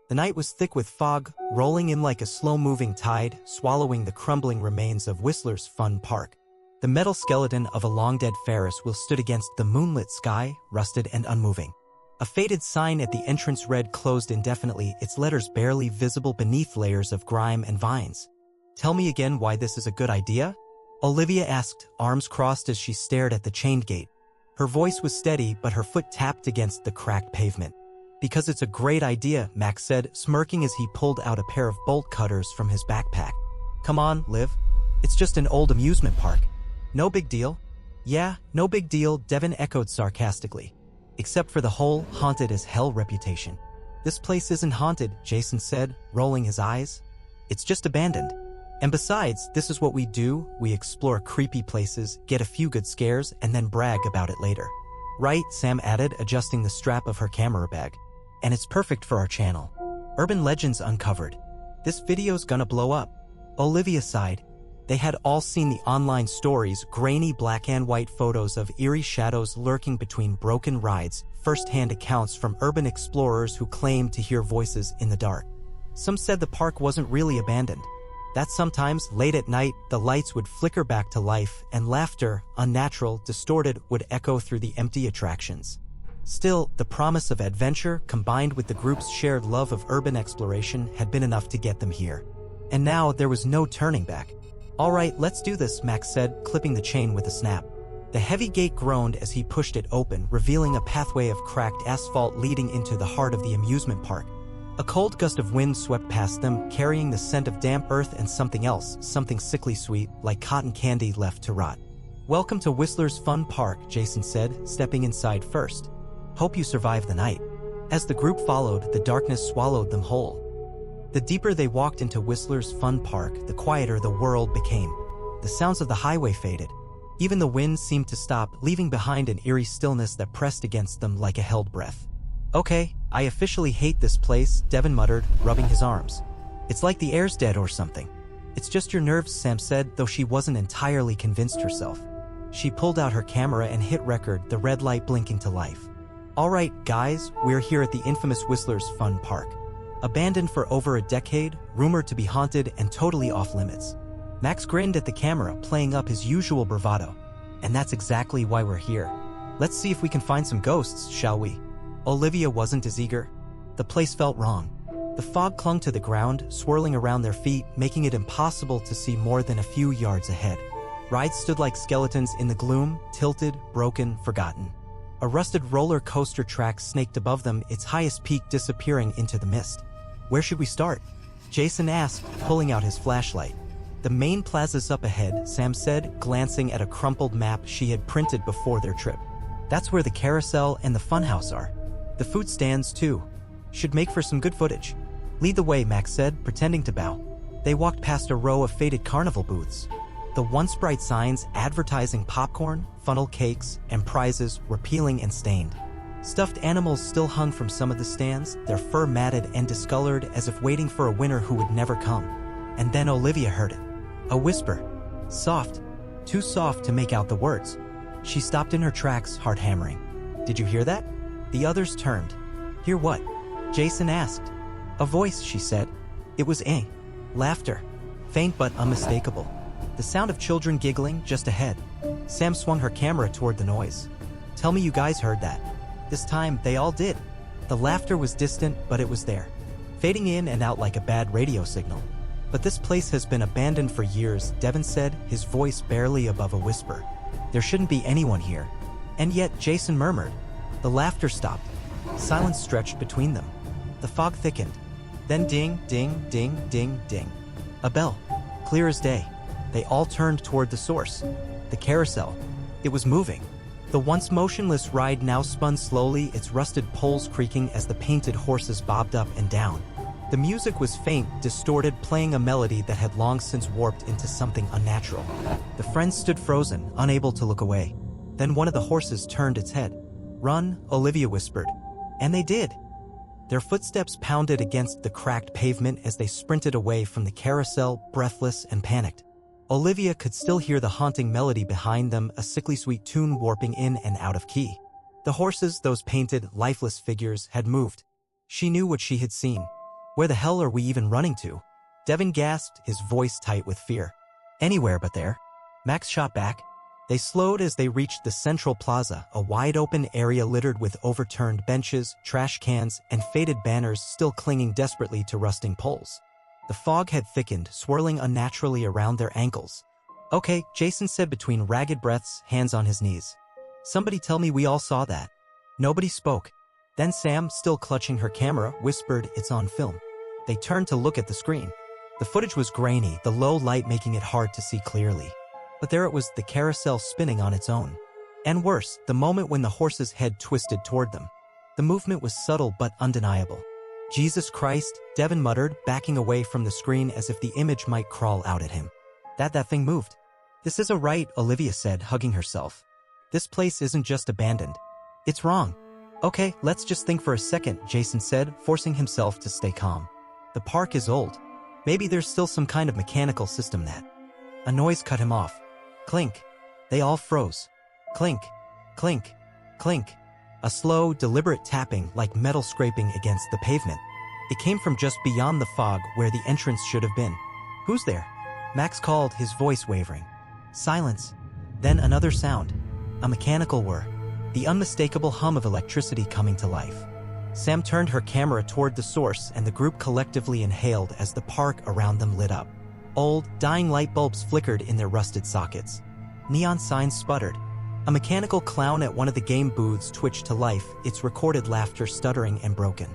The night was thick with fog, rolling in like a slow-moving tide, swallowing the crumbling remains of Whistler's Fun Park. The metal skeleton of a long-dead Ferris wheel stood against the moonlit sky, rusted and unmoving. A faded sign at the entrance read closed indefinitely, its letters barely visible beneath layers of grime and vines. "Tell me again why this is a good idea?" Olivia asked, arms crossed as she stared at the chained gate. Her voice was steady, but her foot tapped against the cracked pavement. "Because it's a great idea," Max said, smirking as he pulled out a pair of bolt cutters from his backpack. "Come on, Liv. It's just an old amusement park. No big deal." "Yeah, no big deal," Devin echoed sarcastically. "Except for the whole haunted-as-hell reputation." "This place isn't haunted," Jason said, rolling his eyes. "It's just abandoned. And besides, this is what we do, we explore creepy places, get a few good scares, and then brag about it later." "Right," Sam added, adjusting the strap of her camera bag. "And it's perfect for our channel. Urban Legends Uncovered. This video's gonna blow up." Olivia sighed. They had all seen the online stories, grainy black and white photos of eerie shadows lurking between broken rides, first-hand accounts from urban explorers who claimed to hear voices in the dark. Some said the park wasn't really abandoned. That sometimes, late at night, the lights would flicker back to life, and laughter, unnatural, distorted, would echo through the empty attractions. Still, the promise of adventure, combined with the group's shared love of urban exploration, had been enough to get them here. And now, there was no turning back. "All right, let's do this," Max said, clipping the chain with a snap. The heavy gate groaned as he pushed it open, revealing a pathway of cracked asphalt leading into the heart of the amusement park. A cold gust of wind swept past them, carrying the scent of damp earth and something else, something sickly sweet, like cotton candy left to rot. "Welcome to Whistler's Fun Park," Jason said, stepping inside first. "Hope you survive the night." As the group followed, the darkness swallowed them whole. The deeper they walked into Whistler's Fun Park, the quieter the world became. The sounds of the highway faded. Even the wind seemed to stop, leaving behind an eerie stillness that pressed against them like a held breath. "Okay, I officially hate this place," Devin muttered, rubbing his arms. "It's like the air's dead or something." "It's just your nerves," Sam said, though she wasn't entirely convinced herself. She pulled out her camera and hit record, the red light blinking to life. "All right, guys, we're here at the infamous Whistler's Fun Park. Abandoned for over a decade, rumored to be haunted and totally off-limits." Max grinned at the camera, playing up his usual bravado. "And that's exactly why we're here. Let's see if we can find some ghosts, shall we?" Olivia wasn't as eager. The place felt wrong. The fog clung to the ground, swirling around their feet, making it impossible to see more than a few yards ahead. Rides stood like skeletons in the gloom, tilted, broken, forgotten. A rusted roller coaster track snaked above them, its highest peak disappearing into the mist. "Where should we start?" Jason asked, pulling out his flashlight. "The main plaza's up ahead," Sam said, glancing at a crumpled map she had printed before their trip. "That's where the carousel and the funhouse are. The food stands, too. Should make for some good footage." "Lead the way," Max said, pretending to bow. They walked past a row of faded carnival booths. The once bright signs advertising popcorn, funnel cakes, and prizes were peeling and stained. Stuffed animals still hung from some of the stands, their fur matted and discolored as if waiting for a winner who would never come. And then Olivia heard it. A whisper. Soft. Too soft to make out the words. She stopped in her tracks, heart hammering. "Did you hear that?" The others turned. "Hear what?" Jason asked. "A voice," she said. It was laughter. Faint but unmistakable. The sound of children giggling just ahead. Sam swung her camera toward the noise. "Tell me you guys heard that." This time, they all did. The laughter was distant, but it was there. Fading in and out like a bad radio signal. "But this place has been abandoned for years," Devin said, his voice barely above a whisper. "There shouldn't be anyone here." And yet, Jason murmured. The laughter stopped. Silence stretched between them. The fog thickened. Then ding, ding, ding, ding, ding. A bell. Clear as day. They all turned toward the source. The carousel. It was moving. The once motionless ride now spun slowly, its rusted poles creaking as the painted horses bobbed up and down. The music was faint, distorted, playing a melody that had long since warped into something unnatural. The friends stood frozen, unable to look away. Then one of the horses turned its head. "Run," Olivia whispered. And they did. Their footsteps pounded against the cracked pavement as they sprinted away from the carousel, breathless and panicked. Olivia could still hear the haunting melody behind them, a sickly sweet tune warping in and out of key. The horses, those painted, lifeless figures, had moved. She knew what she had seen. Where the hell are we even running to? Devin gasped, his voice tight with fear. Anywhere but there. Max shot back. They slowed as they reached the central plaza, a wide-open area littered with overturned benches, trash cans, and faded banners still clinging desperately to rusting poles. The fog had thickened, swirling unnaturally around their ankles. Okay, Jason said between ragged breaths, hands on his knees. Somebody tell me we all saw that. Nobody spoke. Then Sam, still clutching her camera, whispered, "It's on film." They turned to look at the screen. The footage was grainy, the low light making it hard to see clearly. But there it was, the carousel spinning on its own. And worse, the moment when the horse's head twisted toward them. The movement was subtle but undeniable. Jesus Christ, Devin muttered, backing away from the screen as if the image might crawl out at him. That thing moved. This is a right, Olivia said, hugging herself. This place isn't just abandoned. It's wrong. Okay, let's just think for a second, Jason said, forcing himself to stay calm. The park is old. Maybe there's still some kind of mechanical system that... A noise cut him off. Clink. They all froze. Clink. Clink. Clink. A slow, deliberate tapping like metal scraping against the pavement. It came from just beyond the fog where the entrance should have been. Who's there? Max called, his voice wavering. Silence. Then another sound. A mechanical whir. The unmistakable hum of electricity coming to life. Sam turned her camera toward the source and the group collectively inhaled as the park around them lit up. Old, dying light bulbs flickered in their rusted sockets. Neon signs sputtered. A mechanical clown at one of the game booths twitched to life, its recorded laughter stuttering and broken.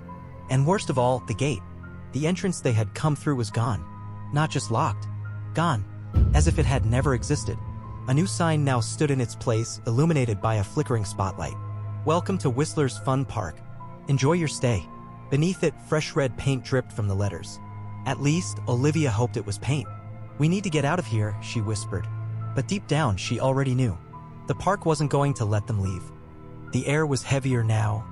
And worst of all, the gate. The entrance they had come through was gone. Not just locked. Gone. As if it had never existed. A new sign now stood in its place, illuminated by a flickering spotlight. Welcome to Whistler's Fun Park. Enjoy your stay. Beneath it, fresh red paint dripped from the letters. At least, Olivia hoped it was paint. We need to get out of here, she whispered. But deep down, she already knew. The park wasn't going to let them leave. The air was heavier now,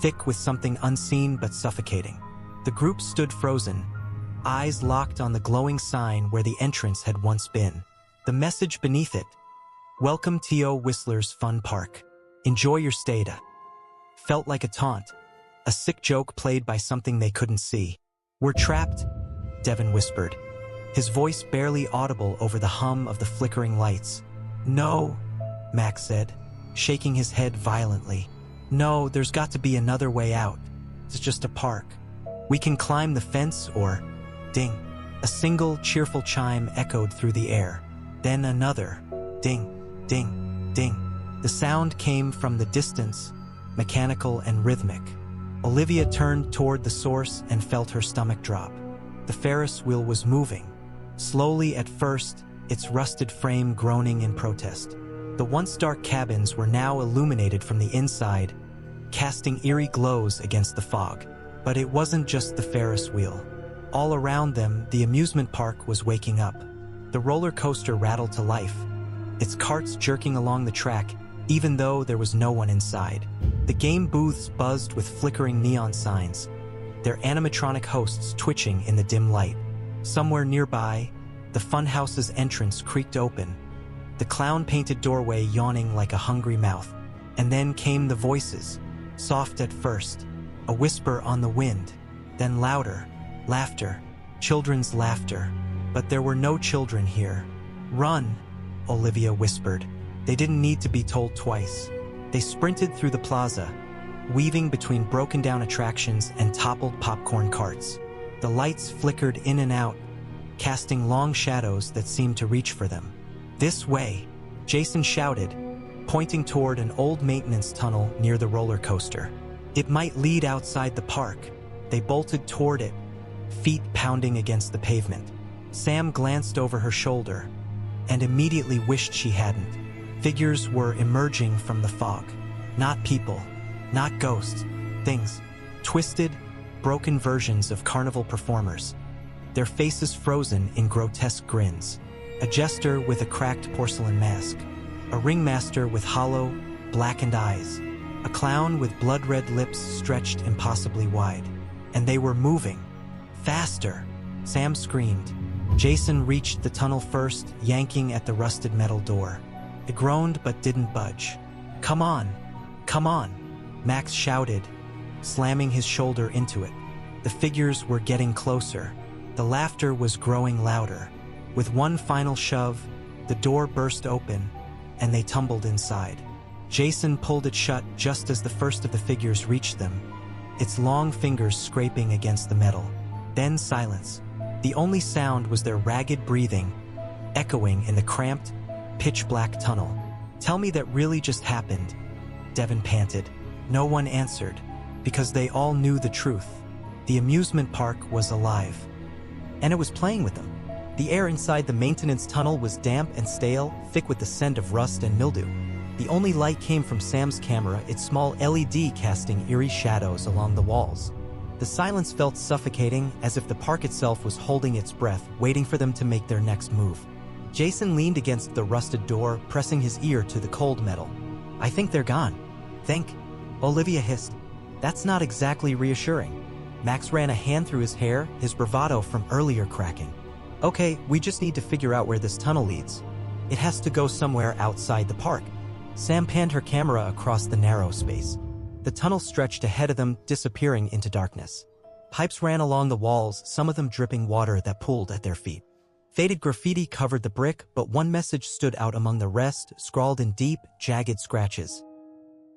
thick with something unseen but suffocating. The group stood frozen, eyes locked on the glowing sign where the entrance had once been. The message beneath it, "Welcome to Whistler's Fun Park. Enjoy your stay." Felt like a taunt, a sick joke played by something they couldn't see. "We're trapped," Devin whispered, his voice barely audible over the hum of the flickering lights. "No," Max said, shaking his head violently. "No, there's got to be another way out. It's just a park. We can climb the fence or..." Ding. A single, cheerful chime echoed through the air. Then another. Ding, ding, ding. The sound came from the distance, mechanical and rhythmic. Olivia turned toward the source and felt her stomach drop. The Ferris wheel was moving. Slowly at first, its rusted frame groaning in protest. The once dark cabins were now illuminated from the inside, casting eerie glows against the fog. But it wasn't just the Ferris wheel. All around them, the amusement park was waking up. The roller coaster rattled to life, its carts jerking along the track, even though there was no one inside. The game booths buzzed with flickering neon signs, their animatronic hosts twitching in the dim light. Somewhere nearby, the funhouse's entrance creaked open, the clown-painted doorway yawning like a hungry mouth. And then came the voices, soft at first, a whisper on the wind, then louder, laughter, children's laughter. But there were no children here. "Run," Olivia whispered. They didn't need to be told twice. They sprinted through the plaza, weaving between broken-down attractions and toppled popcorn carts. The lights flickered in and out, casting long shadows that seemed to reach for them. "This way," Jason shouted, pointing toward an old maintenance tunnel near the roller coaster. It might lead outside the park. They bolted toward it, feet pounding against the pavement. Sam glanced over her shoulder and immediately wished she hadn't. Figures were emerging from the fog. Not people, not ghosts, things. Twisted, broken versions of carnival performers. Their faces frozen in grotesque grins. A jester with a cracked porcelain mask. A ringmaster with hollow, blackened eyes. A clown with blood-red lips stretched impossibly wide. And they were moving. Faster! Sam screamed. Jason reached the tunnel first, yanking at the rusted metal door. It groaned but didn't budge. "Come on! Come on!" Max shouted, slamming his shoulder into it. The figures were getting closer. The laughter was growing louder. With one final shove, the door burst open, and they tumbled inside. Jason pulled it shut just as the first of the figures reached them, its long fingers scraping against the metal. Then silence. The only sound was their ragged breathing, echoing in the cramped, pitch-black tunnel. "Tell me that really just happened," Devin panted. No one answered, because they all knew the truth. The amusement park was alive, and it was playing with them. The air inside the maintenance tunnel was damp and stale, thick with the scent of rust and mildew. The only light came from Sam's camera, its small LED casting eerie shadows along the walls. The silence felt suffocating, as if the park itself was holding its breath, waiting for them to make their next move. Jason leaned against the rusted door, pressing his ear to the cold metal. "I think they're gone." "Think?" Olivia hissed. "That's not exactly reassuring." Max ran a hand through his hair, his bravado from earlier cracking. "Okay, we just need to figure out where this tunnel leads. It has to go somewhere outside the park." Sam panned her camera across the narrow space. The tunnel stretched ahead of them, disappearing into darkness. Pipes ran along the walls, some of them dripping water that pooled at their feet. Faded graffiti covered the brick, but one message stood out among the rest, scrawled in deep, jagged scratches.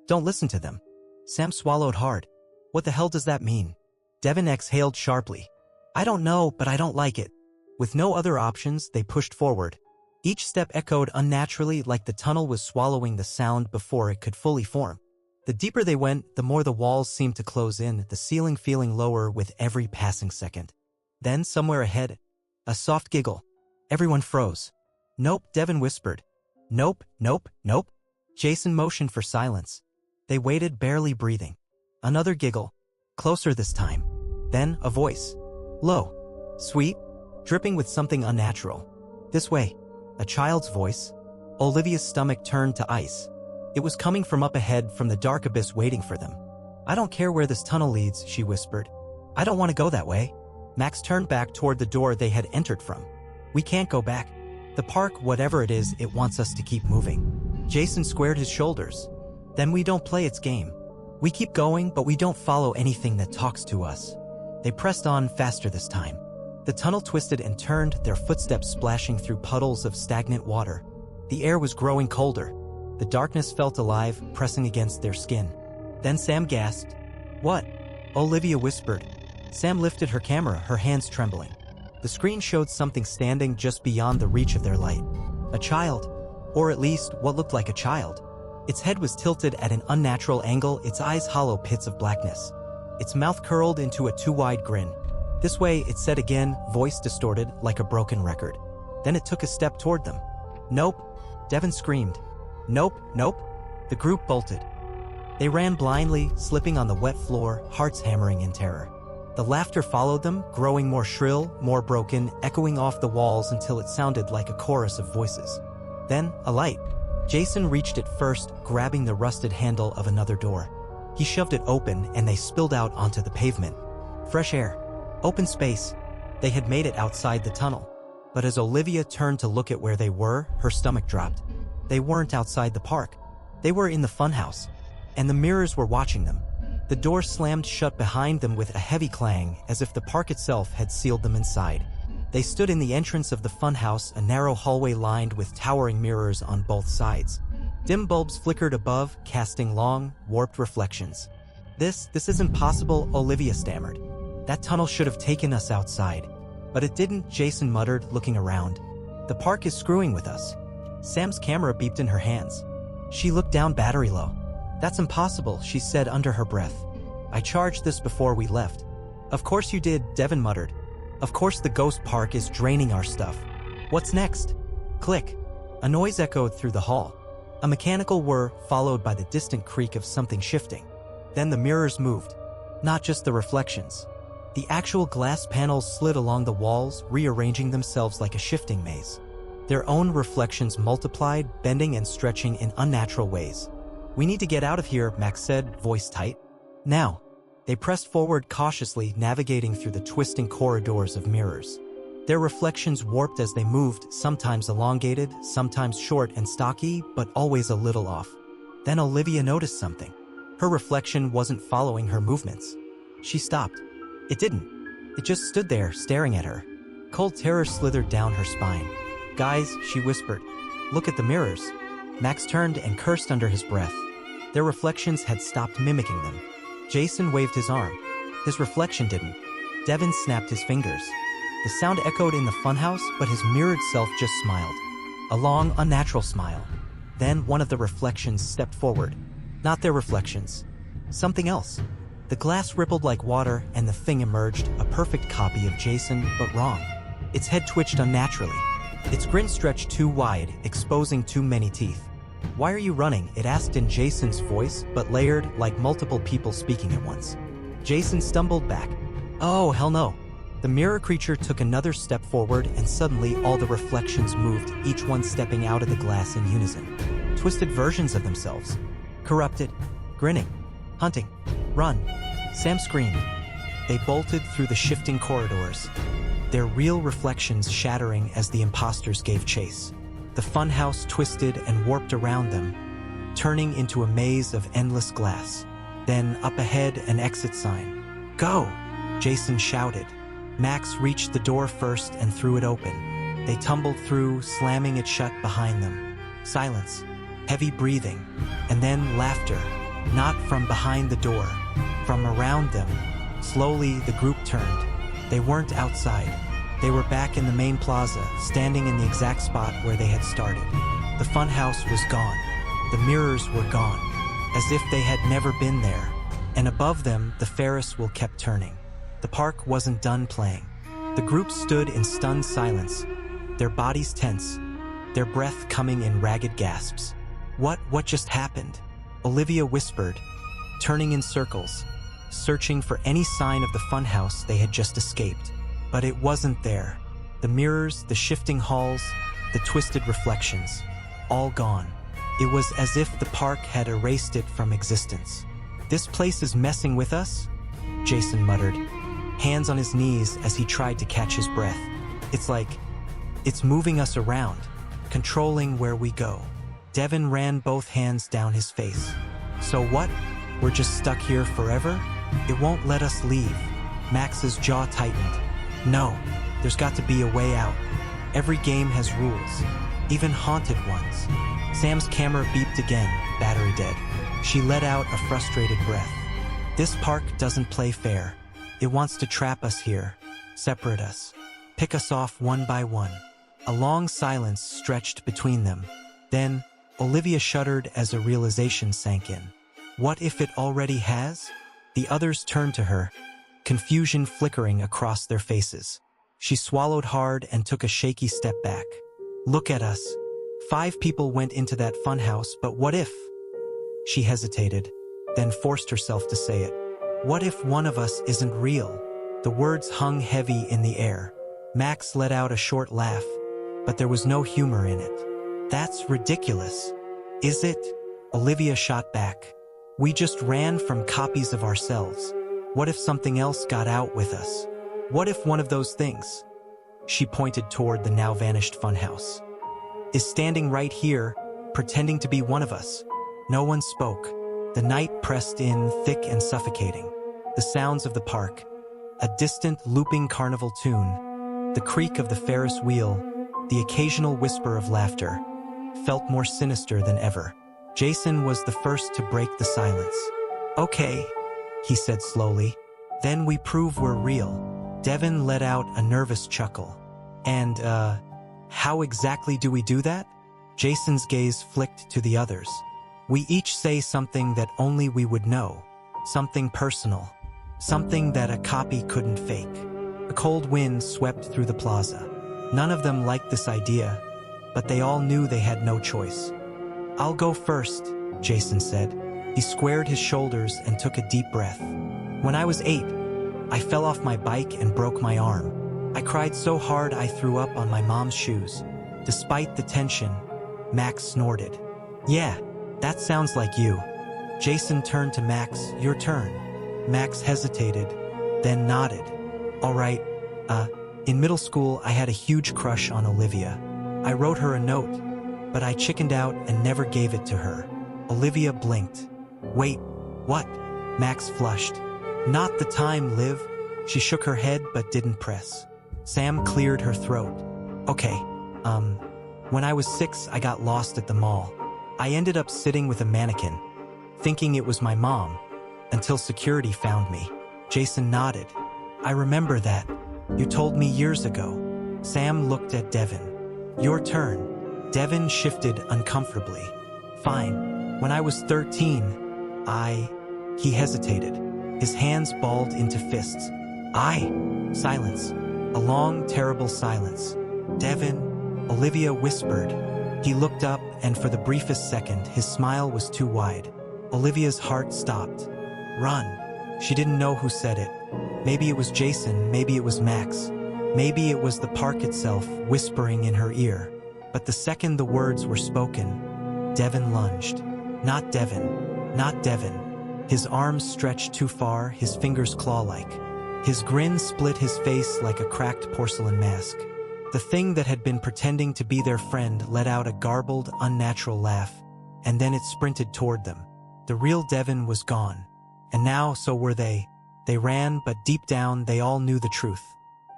"Don't listen to them." Sam swallowed hard. "What the hell does that mean?" Devin exhaled sharply. "I don't know, but I don't like it." With no other options, they pushed forward. Each step echoed unnaturally, like the tunnel was swallowing the sound before it could fully form. The deeper they went, the more the walls seemed to close in, the ceiling feeling lower with every passing second. Then, somewhere ahead, a soft giggle. Everyone froze. "Nope," Devin whispered. "Nope, nope, nope." Jason motioned for silence. They waited, barely breathing. Another giggle. Closer this time. Then, a voice. Low. Sweet. Dripping with something unnatural. "This way." A child's voice. Olivia's stomach turned to ice. It was coming from up ahead, from the dark abyss waiting for them. "I don't care where this tunnel leads," she whispered. "I don't want to go that way." Max turned back toward the door they had entered from. "We can't go back. The park, whatever it is, it wants us to keep moving." Jason squared his shoulders. "Then we don't play its game. We keep going, but we don't follow anything that talks to us." They pressed on faster this time. The tunnel twisted and turned, their footsteps splashing through puddles of stagnant water. The air was growing colder. The darkness felt alive, pressing against their skin. Then Sam gasped. "What?" Olivia whispered. Sam lifted her camera, her hands trembling. The screen showed something standing just beyond the reach of their light. A child, or at least what looked like a child. Its head was tilted at an unnatural angle, its eyes hollow pits of blackness. Its mouth curled into a too-wide grin. "This way," it said again, voice distorted like a broken record. Then it took a step toward them. "Nope," Devin screamed. "Nope, nope." The group bolted. They ran blindly, slipping on the wet floor, hearts hammering in terror. The laughter followed them, growing more shrill, more broken, echoing off the walls until it sounded like a chorus of voices. Then, a light. Jason reached it first, grabbing the rusted handle of another door. He shoved it open, and they spilled out onto the pavement. Fresh air. Open space. They had made it outside the tunnel. But as Olivia turned to look at where they were, her stomach dropped. They weren't outside the park. They were in the funhouse. And the mirrors were watching them. The door slammed shut behind them with a heavy clang, as if the park itself had sealed them inside. They stood in the entrance of the funhouse, a narrow hallway lined with towering mirrors on both sides. Dim bulbs flickered above, casting long, warped reflections. This isn't possible," Olivia stammered. "That tunnel should have taken us outside." "But it didn't," Jason muttered, looking around. "The park is screwing with us." Sam's camera beeped in her hands. She looked down, battery low. "That's impossible," she said under her breath. "I charged this before we left." "Of course you did," Devin muttered. "Of course the ghost park is draining our stuff. What's next?" Click. A noise echoed through the hall. A mechanical whir, followed by the distant creak of something shifting. Then the mirrors moved. Not just the reflections. The actual glass panels slid along the walls, rearranging themselves like a shifting maze. Their own reflections multiplied, bending and stretching in unnatural ways. "We need to get out of here," Max said, voice tight. "Now." They pressed forward cautiously, navigating through the twisting corridors of mirrors. Their reflections warped as they moved, sometimes elongated, sometimes short and stocky, but always a little off. Then Olivia noticed something. Her reflection wasn't following her movements. She stopped. It didn't. It just stood there, staring at her. Cold terror slithered down her spine. "Guys," she whispered, "look at the mirrors." Max turned and cursed under his breath. Their reflections had stopped mimicking them. Jason waved his arm. His reflection didn't. Devin snapped his fingers. The sound echoed in the funhouse, but his mirrored self just smiled. A long, unnatural smile. Then one of the reflections stepped forward. Not their reflections. Something else. The glass rippled like water, and the thing emerged, a perfect copy of Jason, but wrong. Its head twitched unnaturally. Its grin stretched too wide, exposing too many teeth. "Why are you running?" it asked in Jason's voice, but layered, like multiple people speaking at once. Jason stumbled back. "Oh, hell no." The mirror creature took another step forward, and suddenly all the reflections moved, each one stepping out of the glass in unison. Twisted versions of themselves. Corrupted. Grinning. Hunting. "Run." Sam screamed. They bolted through the shifting corridors, their real reflections shattering as the imposters gave chase. The funhouse twisted and warped around them, turning into a maze of endless glass. Then, up ahead, an exit sign. "Go!" Jason shouted. Max reached the door first and threw it open. They tumbled through, slamming it shut behind them. Silence, heavy breathing, and then laughter. Not from behind the door, from around them. Slowly, the group turned. They weren't outside. They were back in the main plaza, standing in the exact spot where they had started. The funhouse was gone. The mirrors were gone, as if they had never been there. And above them, the Ferris wheel kept turning. The park wasn't done playing. The group stood in stunned silence, their bodies tense, their breath coming in ragged gasps. What just happened?" Olivia whispered, turning in circles, searching for any sign of the funhouse they had just escaped. But it wasn't there. The mirrors, the shifting halls, the twisted reflections, all gone. It was as if the park had erased it from existence. "This place is messing with us?" Jason muttered, hands on his knees as he tried to catch his breath. It's moving us around, controlling where we go." Devin ran both hands down his face. "So what? We're just stuck here forever? It won't let us leave." Max's jaw tightened. "No, there's got to be a way out. Every game has rules, even haunted ones." Sam's camera beeped again, battery dead. She let out a frustrated breath. "This park doesn't play fair. It wants to trap us here, separate us, pick us off one by one." A long silence stretched between them. Then, Olivia shuddered as a realization sank in. What if it already has? The others turned to her, confusion flickering across their faces. She swallowed hard and took a shaky step back. "Look at us. 5 people went into that funhouse, but what if?" She hesitated, then forced herself to say it. "What if one of us isn't real?" The words hung heavy in the air. Max let out a short laugh, but there was no humor in it. "That's ridiculous." "Is it?" Olivia shot back. "We just ran from copies of ourselves. What if something else got out with us? What if one of those things," she pointed toward the now vanished funhouse, "is standing right here, pretending to be one of us?" No one spoke. The night pressed in, thick and suffocating. The sounds of the park, a distant looping carnival tune, the creak of the Ferris wheel, the occasional whisper of laughter, felt more sinister than ever. Jason was the first to break the silence. "Okay," he said slowly. "Then we prove we're real." Devin let out a nervous chuckle. "And, how exactly do we do that?" Jason's gaze flicked to the others. "We each say something that only we would know. Something personal. Something that a copy couldn't fake." A cold wind swept through the plaza. None of them liked this idea, but they all knew they had no choice. "I'll go first," Jason said. He squared his shoulders and took a deep breath. "When I was 8, I fell off my bike and broke my arm. I cried so hard I threw up on my mom's shoes. Despite the tension, Max snorted. "Yeah, that sounds like you." Jason turned to Max. "Your turn." Max hesitated, then nodded. "All right, in middle school I had a huge crush on Olivia. I wrote her a note, but I chickened out and never gave it to her." Olivia blinked. "Wait, what?" Max flushed. "Not the time, Liv. She shook her head but didn't press. Sam cleared her throat. Okay, when I was 6, I got lost at the mall. I ended up sitting with a mannequin, thinking it was my mom, until security found me. Jason nodded. I remember that. You told me years ago. Sam looked at Devin. Your turn. Devin shifted uncomfortably. Fine. When I was 13, He hesitated. His hands balled into fists. Silence. A long, terrible silence. Devin, Olivia whispered. He looked up, and for the briefest second, his smile was too wide. Olivia's heart stopped. Run. She didn't know who said it. Maybe it was Jason, maybe it was Max. Maybe it was the park itself, whispering in her ear. But the second the words were spoken, Devin lunged. Not Devin. Not Devin. His arms stretched too far, his fingers claw-like. His grin split his face like a cracked porcelain mask. The thing that had been pretending to be their friend let out a garbled, unnatural laugh, and then it sprinted toward them. The real Devin was gone. And now, so were they. They ran, but deep down, they all knew the truth.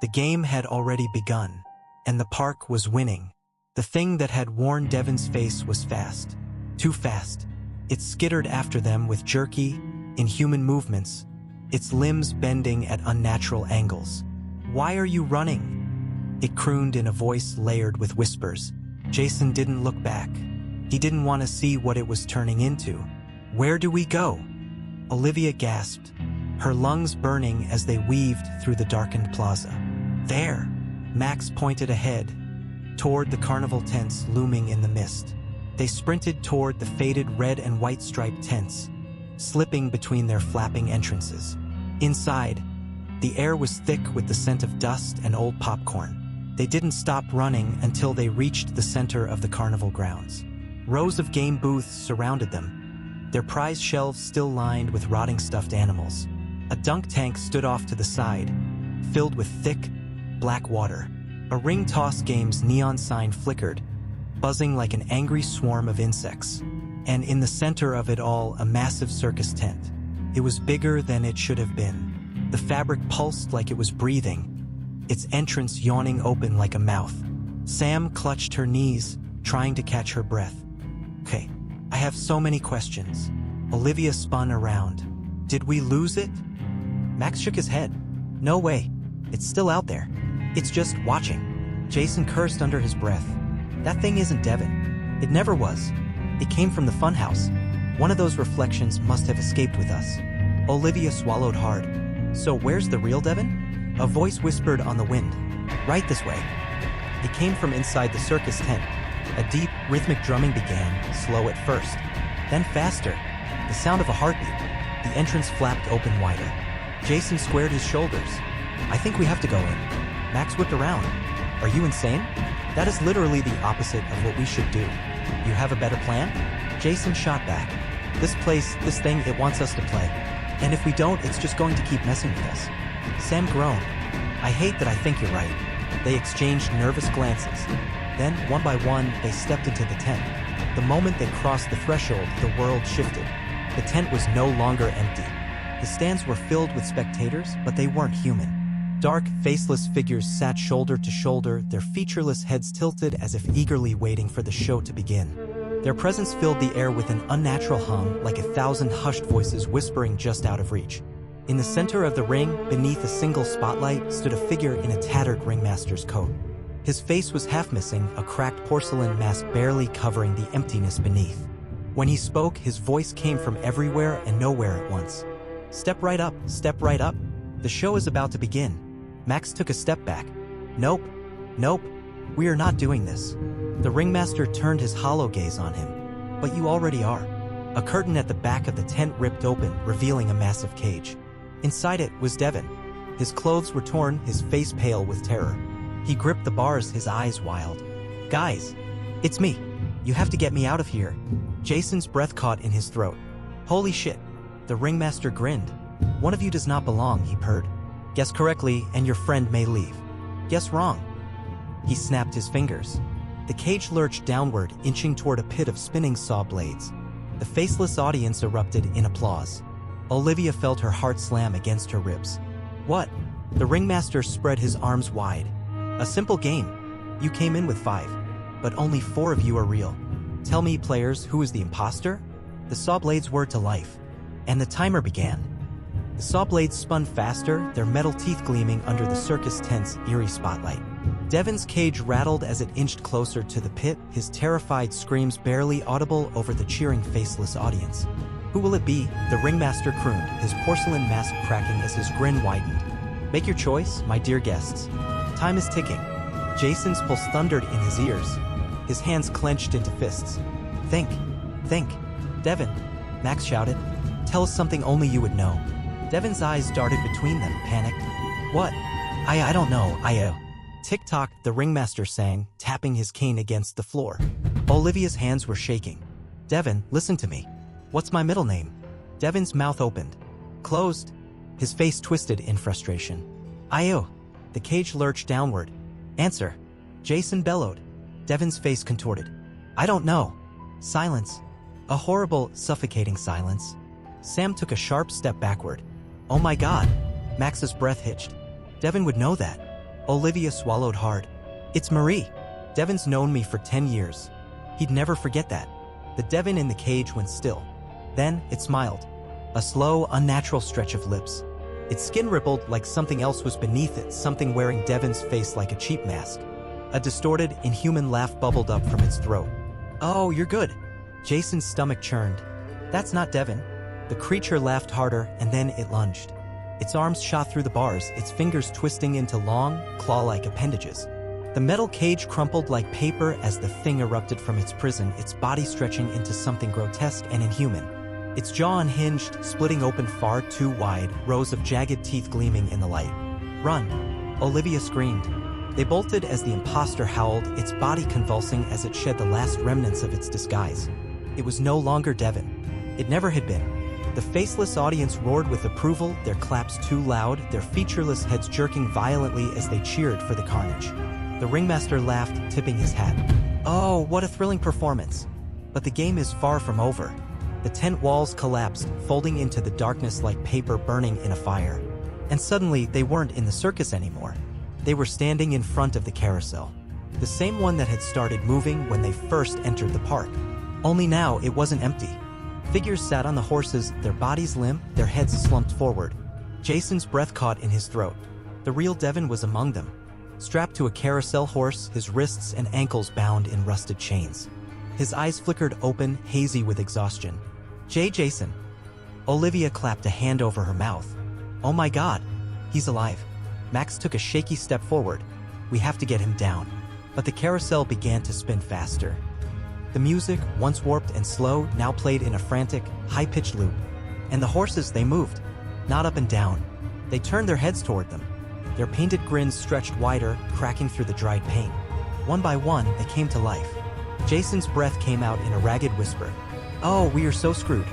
The game had already begun, and the park was winning. The thing that had worn Devin's face was fast. Too fast. It skittered after them with jerky, inhuman movements, its limbs bending at unnatural angles. Why are you running? It crooned in a voice layered with whispers. Jason didn't look back. He didn't want to see what it was turning into. Where do we go? Olivia gasped, her lungs burning as they weaved through the darkened plaza. There! Max pointed ahead, toward the carnival tents looming in the mist. They sprinted toward the faded red and white striped tents, slipping between their flapping entrances. Inside, the air was thick with the scent of dust and old popcorn. They didn't stop running until they reached the center of the carnival grounds. Rows of game booths surrounded them, their prize shelves still lined with rotting stuffed animals. A dunk tank stood off to the side, filled with thick, black water. A ring toss game's neon sign flickered, buzzing like an angry swarm of insects. And in the center of it all, a massive circus tent. It was bigger than it should have been. The fabric pulsed like it was breathing, its entrance yawning open like a mouth. Sam clutched her knees, trying to catch her breath. Okay, I have so many questions. Olivia spun around. Did we lose it? Max shook his head. No way. It's still out there. It's just watching. Jason cursed under his breath. That thing isn't Devin. It never was. It came from the funhouse. One of those reflections must have escaped with us. Olivia swallowed hard. So where's the real Devin? A voice whispered on the wind. Right this way. It came from inside the circus tent. A deep, rhythmic drumming began, slow at first, then faster. The sound of a heartbeat. The entrance flapped open wider. Jason squared his shoulders. I think we have to go in. Max whipped around. Are you insane? That is literally the opposite of what we should do. You have a better plan? Jason shot back. This place, this thing, it wants us to play. And if we don't, it's just going to keep messing with us. Sam groaned. I hate that I think you're right. They exchanged nervous glances. Then, one by one, they stepped into the tent. The moment they crossed the threshold, the world shifted. The tent was no longer empty. The stands were filled with spectators, but they weren't human. Dark, faceless figures sat shoulder to shoulder, their featureless heads tilted as if eagerly waiting for the show to begin. Their presence filled the air with an unnatural hum, like 1,000 hushed voices whispering just out of reach. In the center of the ring, beneath a single spotlight, stood a figure in a tattered ringmaster's coat. His face was half missing, a cracked porcelain mask barely covering the emptiness beneath. When he spoke, his voice came from everywhere and nowhere at once. Step right up, step right up. The show is about to begin. Max took a step back. Nope, nope, we are not doing this. The ringmaster turned his hollow gaze on him. But you already are. A curtain at the back of the tent ripped open, revealing a massive cage. Inside it was Devin. His clothes were torn, his face pale with terror. He gripped the bars, his eyes wild. Guys, it's me. You have to get me out of here. Jason's breath caught in his throat. Holy shit. The ringmaster grinned. One of you does not belong, he purred. Guess correctly, and your friend may leave. Guess wrong. He snapped his fingers. The cage lurched downward, inching toward a pit of spinning saw blades. The faceless audience erupted in applause. Olivia felt her heart slam against her ribs. What? The ringmaster spread his arms wide. A simple game. You came in with 5. But only 4 of you are real. Tell me, players, who is the imposter? The saw blades were to life. And the timer began. The saw blades spun faster, their metal teeth gleaming under the circus tent's eerie spotlight. Devon's cage rattled as it inched closer to the pit, his terrified screams barely audible over the cheering faceless audience. Who will it be? The ringmaster crooned, his porcelain mask cracking as his grin widened. Make your choice, my dear guests. Time is ticking. Jason's pulse thundered in his ears. His hands clenched into fists. Think. Devon, Max shouted. Tell us something only you would know. Devon's eyes darted between them, panicked. What? I don't know, Tick-tock, the ringmaster sang, tapping his cane against the floor. Olivia's hands were shaking. Devon, listen to me. What's my middle name? Devon's mouth opened. Closed. His face twisted in frustration. Io. The cage lurched downward. Answer. Jason bellowed. Devon's face contorted. I don't know. Silence. A horrible, suffocating silence. Sam took a sharp step backward. Oh my God. Max's breath hitched. Devon would know that. Olivia swallowed hard. It's Marie. Devon's known me for 10 years. He'd never forget that. The Devon in the cage went still. Then it smiled. A slow, unnatural stretch of lips. Its skin rippled like something else was beneath it, something wearing Devon's face like a cheap mask. A distorted, inhuman laugh bubbled up from its throat. Oh, you're good. Jason's stomach churned. That's not Devon. The creature laughed harder, and then it lunged. Its arms shot through the bars, its fingers twisting into long, claw-like appendages. The metal cage crumpled like paper as the thing erupted from its prison, its body stretching into something grotesque and inhuman. Its jaw unhinged, splitting open far too wide, rows of jagged teeth gleaming in the light. Run! Olivia screamed. They bolted as the imposter howled, its body convulsing as it shed the last remnants of its disguise. It was no longer Devon. It never had been. The faceless audience roared with approval, their claps too loud, their featureless heads jerking violently as they cheered for the carnage. The ringmaster laughed, tipping his hat. Oh, what a thrilling performance. But the game is far from over. The tent walls collapsed, folding into the darkness like paper burning in a fire. And suddenly, they weren't in the circus anymore. They were standing in front of the carousel. The same one that had started moving when they first entered the park. Only now, it wasn't empty. Figures sat on the horses, their bodies limp, their heads slumped forward. Jason's breath caught in his throat. The real Devon was among them. Strapped to a carousel horse, his wrists and ankles bound in rusted chains. His eyes flickered open, hazy with exhaustion. Jason. Olivia clapped a hand over her mouth. Oh my God. He's alive. Max took a shaky step forward. We have to get him down. But the carousel began to spin faster. The music, once warped and slow, now played in a frantic, high-pitched loop. And the horses, they moved. Not up and down. They turned their heads toward them. Their painted grins stretched wider, cracking through the dried paint. One by one, they came to life. Jason's breath came out in a ragged whisper. Oh, we are so screwed.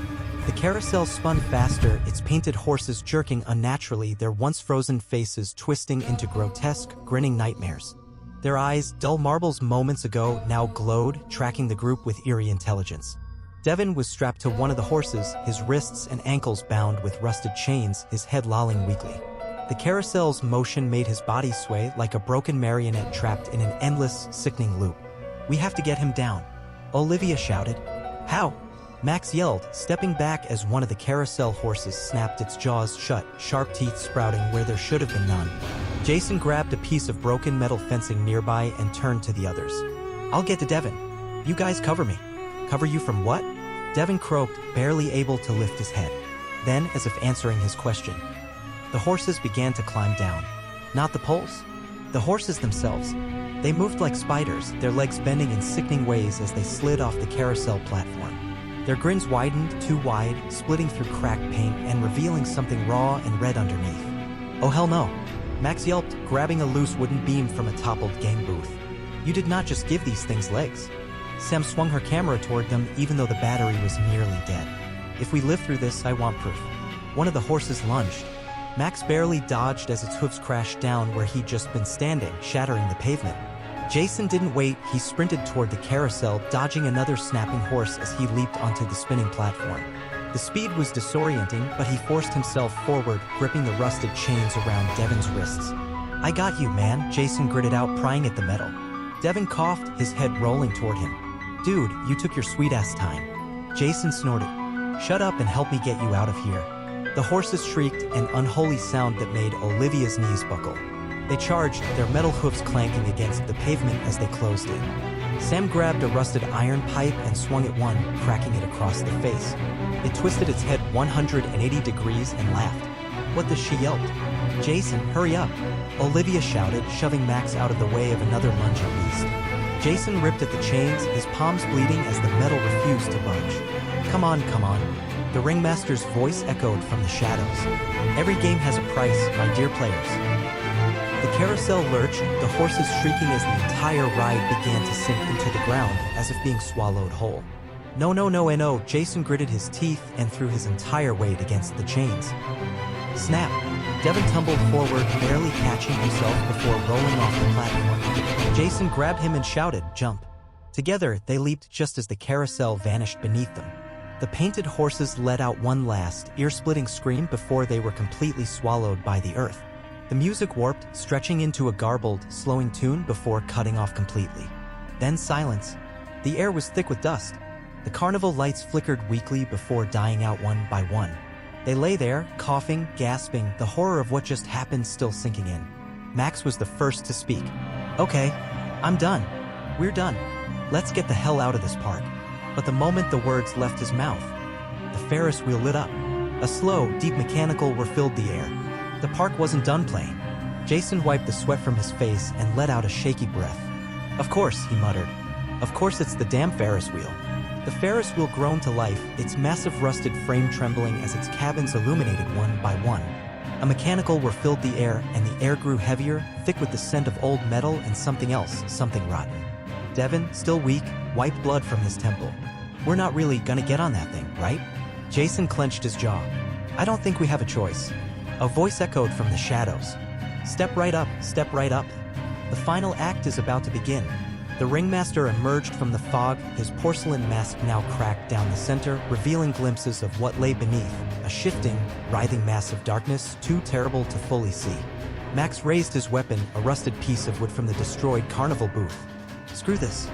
The carousel spun faster, its painted horses jerking unnaturally, their once frozen faces twisting into grotesque, grinning nightmares. Their eyes, dull marbles moments ago, now glowed, tracking the group with eerie intelligence. Devon was strapped to one of the horses, his wrists and ankles bound with rusted chains, his head lolling weakly. The carousel's motion made his body sway like a broken marionette trapped in an endless, sickening loop. We have to get him down. Olivia shouted. How? Max yelled, stepping back as one of the carousel horses snapped its jaws shut, sharp teeth sprouting where there should have been none. Jason grabbed a piece of broken metal fencing nearby and turned to the others. I'll get to Devon. You guys cover me. Cover you from what? Devon croaked, barely able to lift his head. Then, as if answering his question, the horses began to climb down. Not the poles. The horses themselves. They moved like spiders, their legs bending in sickening ways as they slid off the carousel platform. Their grins widened, too wide, splitting through cracked paint and revealing something raw and red underneath. Oh hell no. Max yelped, grabbing a loose wooden beam from a toppled game booth. You did not just give these things legs. Sam swung her camera toward them even though the battery was nearly dead. If we live through this, I want proof. One of the horses lunged. Max barely dodged as its hooves crashed down where he'd just been standing, shattering the pavement. Jason didn't wait, he sprinted toward the carousel, dodging another snapping horse as he leaped onto the spinning platform. The speed was disorienting, but he forced himself forward, gripping the rusted chains around Devin's wrists. "I got you, man," Jason gritted out, prying at the metal. Devin coughed, his head rolling toward him. "Dude, you took your sweet-ass time." Jason snorted. "Shut up and help me get you out of here." The horses shrieked, an unholy sound that made Olivia's knees buckle. They charged, their metal hoofs clanking against the pavement as they closed in. Sam grabbed a rusted iron pipe and swung at one, cracking it across the face. It twisted its head 180 degrees and laughed. "What the?" she yelped. "Jason, hurry up," Olivia shouted, shoving Max out of the way of another lunging beast. Jason ripped at the chains, his palms bleeding as the metal refused to budge. Come on," the ringmaster's voice echoed from the shadows. "Every game has a price, my dear players." The carousel lurched, the horses shrieking as the entire ride began to sink into the ground as if being swallowed whole. No, Jason gritted his teeth and threw his entire weight against the chains. Snap! Devin tumbled forward, barely catching himself before rolling off the platform. Jason grabbed him and shouted, "Jump!" Together, they leaped just as the carousel vanished beneath them. The painted horses let out one last, ear-splitting scream before they were completely swallowed by the earth. The music warped, stretching into a garbled, slowing tune before cutting off completely. Then silence. The air was thick with dust. The carnival lights flickered weakly before dying out one by one. They lay there, coughing, gasping, the horror of what just happened still sinking in. Max was the first to speak. "Okay, I'm done. We're done. Let's get the hell out of this park." But the moment the words left his mouth, the Ferris wheel lit up. A slow, deep mechanical whir filled the air. The park wasn't done playing. Jason wiped the sweat from his face and let out a shaky breath. "Of course," he muttered. "Of course it's the damn Ferris wheel." The Ferris wheel groaned to life, its massive rusted frame trembling as its cabins illuminated one by one. A mechanical whir filled the air, and the air grew heavier, thick with the scent of old metal and something else, something rotten. Devin, still weak, wiped blood from his temple. "We're not really gonna get on that thing, right?" Jason clenched his jaw. "I don't think we have a choice." A voice echoed from the shadows. Step right up, step right up. The final act is about to begin." The ringmaster emerged from the fog, his porcelain mask now cracked down the center, revealing glimpses of what lay beneath, a shifting, writhing mass of darkness too terrible to fully see. Max raised his weapon, a rusted piece of wood from the destroyed carnival booth. "Screw this.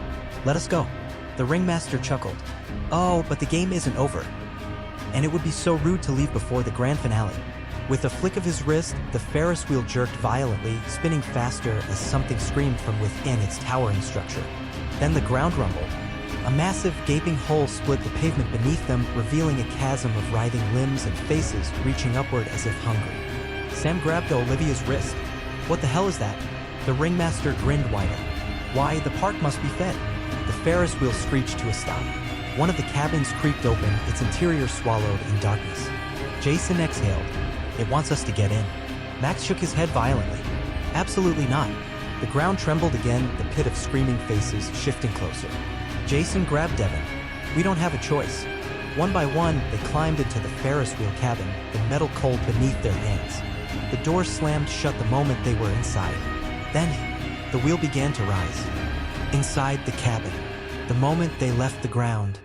Let us go." The ringmaster chuckled. "Oh, but the game isn't over. And it would be so rude to leave before the grand finale." With a flick of his wrist, the Ferris wheel jerked violently, spinning faster as something screamed from within its towering structure. Then the ground rumbled. A massive, gaping hole split the pavement beneath them, revealing a chasm of writhing limbs and faces reaching upward as if hungry. Sam grabbed Olivia's wrist. "What the hell is that?" The ringmaster grinned wider. "Why, the park must be fed." The Ferris wheel screeched to a stop. One of the cabins creaked open, its interior swallowed in darkness. Jason exhaled. "It wants us to get in." Max shook his head violently. "Absolutely not." The ground trembled again, the pit of screaming faces shifting closer. Jason grabbed Devin. "We don't have a choice." One by one, they climbed into the Ferris wheel cabin, the metal cold beneath their hands. The door slammed shut the moment they were inside. Then, the wheel began to rise. Inside the cabin, the moment they left the ground,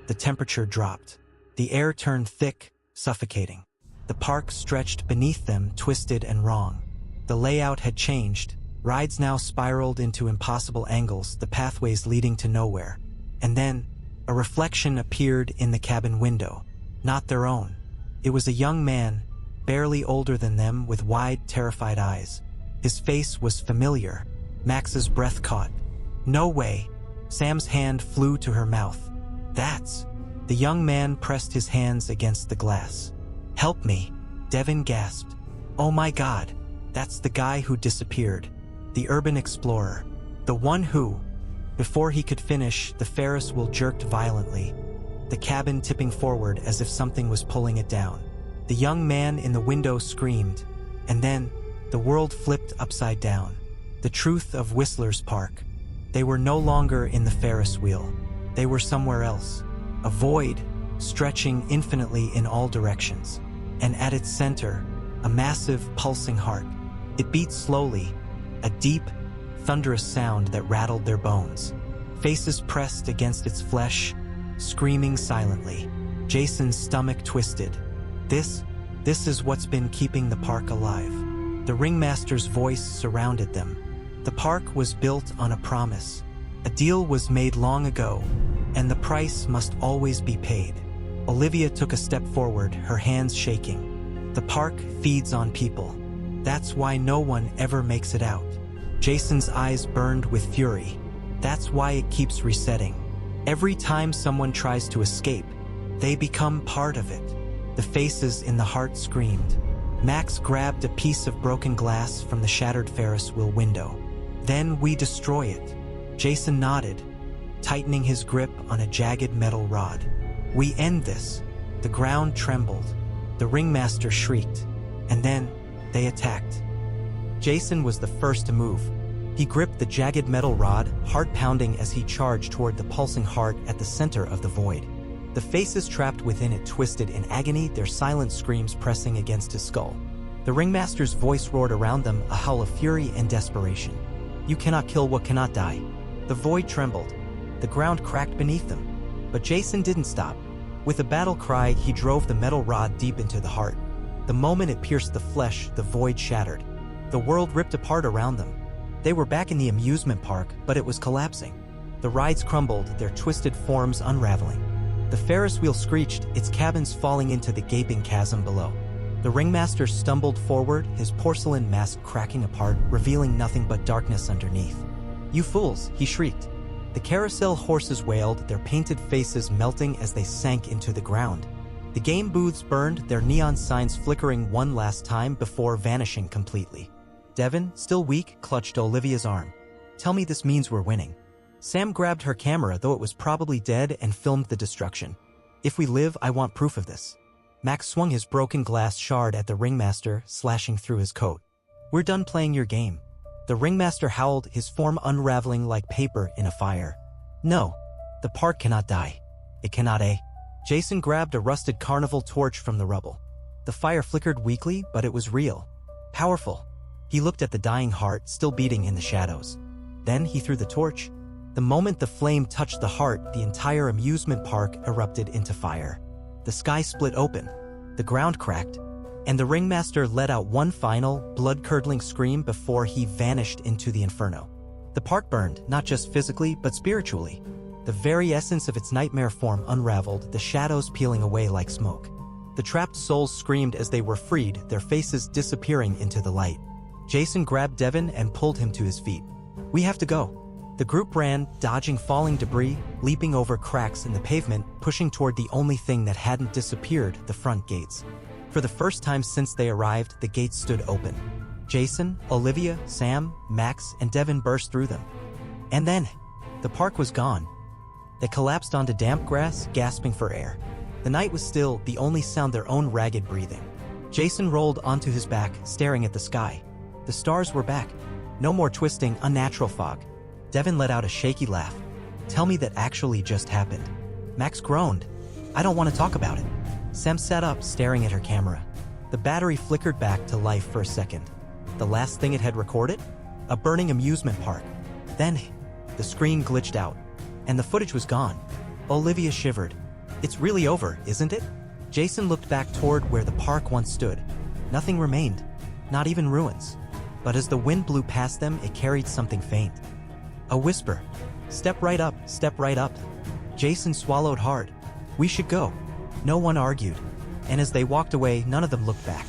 the temperature dropped. The air turned thick, suffocating. The park stretched beneath them, twisted and wrong. The layout had changed. Rides now spiraled into impossible angles, the pathways leading to nowhere. And then, a reflection appeared in the cabin window. Not their own. It was a young man, barely older than them, with wide, terrified eyes. His face was familiar. Max's breath caught. "No way." Sam's hand flew to her mouth. "That's..." The young man pressed his hands against the glass. "Help me," Devin gasped. "Oh my God, that's the guy who disappeared. The urban explorer. The one who..." Before he could finish, the Ferris wheel jerked violently, the cabin tipping forward as if something was pulling it down. The young man in the window screamed, and then the world flipped upside down. The truth of Whistler's Park. They were no longer in the Ferris wheel. They were somewhere else. A void, stretching infinitely in all directions. And at its center, a massive, pulsing heart. It beat slowly, a deep, thunderous sound that rattled their bones. Faces pressed against its flesh, screaming silently. Jason's stomach twisted. This is what's been keeping the park alive. The ringmaster's voice surrounded them. The park was built on a promise. A deal was made long ago, and the price must always be paid. Olivia took a step forward, her hands shaking. The park feeds on people. That's why no one ever makes it out. Jason's eyes burned with fury. That's why it keeps resetting. Every time someone tries to escape, they become part of it. The faces in the heart screamed. Max grabbed a piece of broken glass from the shattered Ferris wheel window. Then we destroy it. Jason nodded, tightening his grip on a jagged metal rod. We end this. The ground trembled. The ringmaster shrieked. And then they attacked. Jason was the first to move. He gripped the jagged metal rod, heart pounding as he charged toward the pulsing heart at the center of the void. The faces trapped within it twisted in agony, their silent screams pressing against his skull. The ringmaster's voice roared around them, a howl of fury and desperation. You cannot kill what cannot die. The void trembled. The ground cracked beneath them. But Jason didn't stop. With a battle cry, he drove the metal rod deep into the heart. The moment it pierced the flesh, the void shattered. The world ripped apart around them. They were back in the amusement park, but it was collapsing. The rides crumbled, their twisted forms unraveling. The Ferris wheel screeched, its cabins falling into the gaping chasm below. The ringmaster stumbled forward, his porcelain mask cracking apart, revealing nothing but darkness underneath. You fools, he shrieked. The carousel horses wailed, their painted faces melting as they sank into the ground. The game booths burned, their neon signs flickering one last time before vanishing completely. Devin, still weak, clutched Olivia's arm. Tell me this means we're winning. Sam grabbed her camera, though it was probably dead, and filmed the destruction. If we live, I want proof of this. Max swung his broken glass shard at the ringmaster, slashing through his coat. We're done playing your game. The ringmaster howled, his form unraveling like paper in a fire. No, the park cannot die. It cannot, eh? Jason grabbed a rusted carnival torch from the rubble. The fire flickered weakly, but it was real. Powerful. He looked at the dying heart, still beating in the shadows. Then he threw the torch. The moment the flame touched the heart, the entire amusement park erupted into fire. The sky split open, the ground cracked, and the ringmaster let out one final, blood-curdling scream before he vanished into the inferno. The park burned, not just physically, but spiritually. The very essence of its nightmare form unraveled, the shadows peeling away like smoke. The trapped souls screamed as they were freed, their faces disappearing into the light. Jason grabbed Devin and pulled him to his feet. We have to go. The group ran, dodging falling debris, leaping over cracks in the pavement, pushing toward the only thing that hadn't disappeared, the front gates. For the first time since they arrived, the gates stood open. Jason, Olivia, Sam, Max, and Devin burst through them. And then, the park was gone. They collapsed onto damp grass, gasping for air. The night was still, the only sound their own ragged breathing. Jason rolled onto his back, staring at the sky. The stars were back. No more twisting, unnatural fog. Devin let out a shaky laugh. Tell me that actually just happened. Max groaned. I don't want to talk about it. Sam sat up, staring at her camera. The battery flickered back to life for a second. The last thing it had recorded? A burning amusement park. Then, the screen glitched out, and the footage was gone. Olivia shivered. It's really over, isn't it? Jason looked back toward where the park once stood. Nothing remained, not even ruins. But as the wind blew past them, it carried something faint. A whisper. Step right up, step right up. Jason swallowed hard. We should go. No one argued. And as they walked away, none of them looked back.